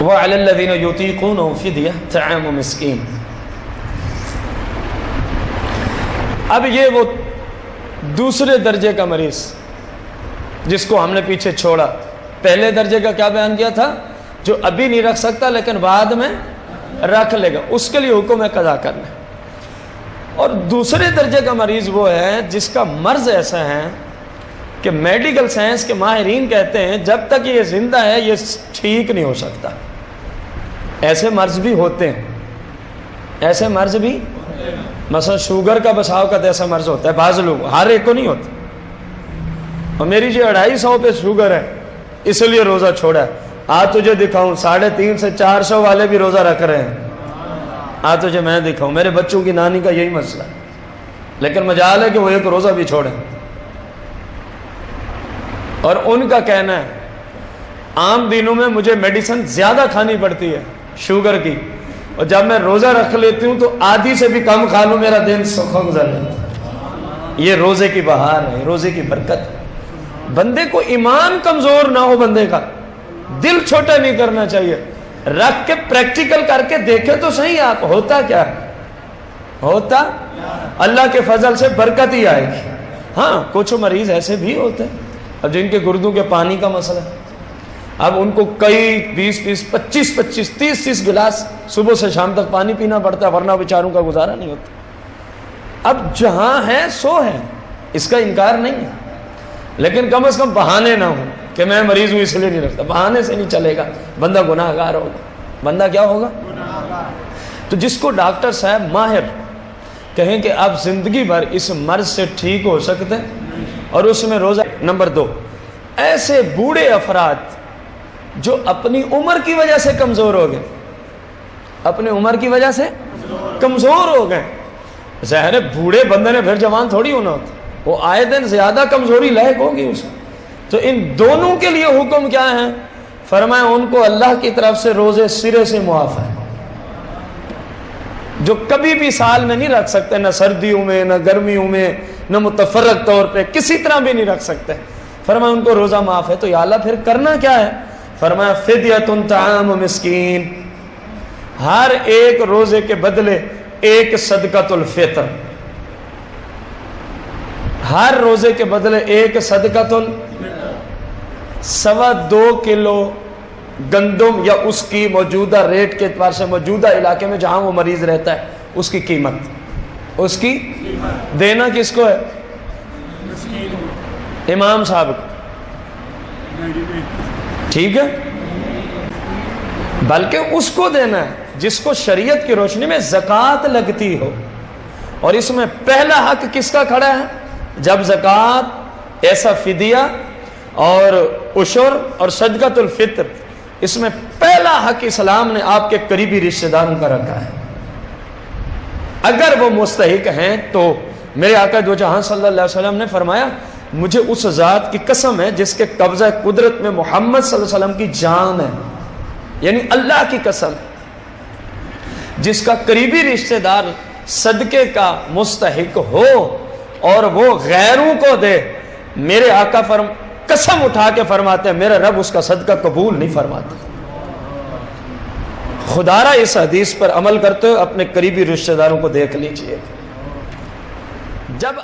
وَعَلَى الَّذِينَ يُطِيقُونَهُ فِدْيَةٌ طَعَامُ مِسْكِينٍ۔ اب یہ وہ دوسرے درجے کا مریض جس کو ہم نے پیچھے چھوڑا، پہلے درجے کا کیا بیان کیا تھا؟ جو ابھی نہیں رکھ سکتا لیکن بعد میں رکھ لے گا، اس کے لیے حکم ہے قضا کرنا۔ اور دوسرے درجے کا مریض وہ ہے جس کا مرض ایسا ہے کہ میڈیکل سائنس کے ماہرین کہتے ہیں جب تک یہ زندہ ہے یہ ٹھیک نہیں ہو سکتا۔ ایسے مرض بھی ہوتے ہیں، ایسے مرض بھی، مثلا شوگر کا بس اوقات ایسا مرض ہوتا ہے، بعض لوگ، ہر ایک کو نہیں ہوتا۔ اور میری جو 250 پہ شوگر ہے اس لیے روزہ چھوڑا ہے، آج تجھے دکھاؤں 350 سے 400 والے بھی روزہ رکھ رہے ہیں، آج تجھے میں دکھاؤں۔ میرے بچوں کی نانی کا یہی مسئلہ ہے، لیکن مجال ہے کہ وہ ایک روزہ بھی چھوڑیں۔ اور ان کا کہنا ہے عام دنوں میں مجھے میڈیسن زیادہ کھانی پڑتی ہے شوگر کی، اور جب میں روزہ رکھ لیتی ہوں تو آدھی سے بھی کم کھا لوں میرا دن سوکھا گزر جاتا ہے۔ یہ روزے کی بہار ہے، روزے کی برکت ہے۔ بندے کو ایمان کمزور نہ ہو، بندے کا دل چھوٹا نہیں کرنا چاہیے، رکھ کے پریکٹیکل کر کے دیکھے تو صحیح آپ، ہوتا کیا ہے؟ ہوتا اللہ کے فضل سے برکت ہی آئے گی۔ ہاں کچھ مریض ایسے بھی ہوتے ہیں اب جن کے گردوں کے پانی کا مسئلہ ہے، اب ان کو کئی 20-20 25-25 30-30 گلاس صبح سے شام تک پانی پینا پڑتا ہے، ورنہ بیچاروں کا گزارا نہیں ہوتا۔ اب جہاں ہے سو ہے، اس کا انکار نہیں ہے، لیکن کم از کم بہانے نہ ہوں کہ میں مریض ہوں اس لیے نہیں رکھتا، بہانے سے نہیں چلے گا، بندہ گناہ گار ہوگا۔ بندہ کیا ہوگا؟ تو جس کو ڈاکٹر صاحب ماہر کہیں کہ آپ زندگی بھر اس مرض سے ٹھیک ہو سکتے اور اس میں روزہ۔ نمبر 2، ایسے بوڑھے افراد جو اپنی عمر کی وجہ سے کمزور ہو گئے، اپنی عمر کی وجہ سے کمزور ہو گئے۔ ظاہر ہے بوڑھے بندے نے پھر جوان تھوڑی ہونا ہوتا، وہ آئے دن زیادہ کمزوری لاحق ہوگی اس کو۔ تو ان دونوں کے لیے حکم کیا ہے؟ فرمایا ان کو اللہ کی طرف سے روزے سرے سے معاف ہے، جو کبھی بھی سال میں نہیں رکھ سکتے، نہ سردیوں میں نہ گرمیوں میں نہ متفرق طور پہ، کسی طرح بھی نہیں رکھ سکتے۔ فرمایا ان کو روزہ معاف ہے۔ تو یا اللہ پھر کرنا کیا ہے؟ فرمایا فدیۃ طعام مسکین، ہر ایک روزے کے بدلے ایک صدقۃ الفطر، ہر روزے کے بدلے ایک صدقۃ 2.25 کلو گندم، یا اس کی موجودہ ریٹ کے اعتبار سے موجودہ علاقے میں جہاں وہ مریض رہتا ہے اس کی قیمت، اس کی دینا کس کو ہے؟ امام صاحب کو، ٹھیک ہے؟ بلکہ اس کو دینا ہے جس کو شریعت کی روشنی میں زکوٰۃ لگتی ہو۔ اور اس میں پہلا حق کس کا کھڑا ہے؟ جب زکوٰۃ، ایسا فدیہ اور عشر اور صدقۃ الفطر، اس میں پہلا حق اسلام نے آپ کے قریبی رشتہ داروں کا رکھا ہے۔ اگر وہ مستحق ہیں تو میرے آقا دو جہاں صلی اللہ علیہ وسلم نے فرمایا مجھے اس ذات کی قسم ہے جس کے قبضہ قدرت میں محمد صلی اللہ علیہ وسلم کی جان ہے، یعنی اللہ کی قسم، جس کا قریبی رشتہ دار صدقے کا مستحق ہو اور وہ غیروں کو دے، میرے آقا قسم اٹھا کے فرماتے ہیں میرا رب اس کا صدقہ قبول نہیں فرماتا۔ خدا را اس حدیث پر عمل کرتے ہوئے اپنے قریبی رشتہ داروں کو دیکھ لیجئے۔ جب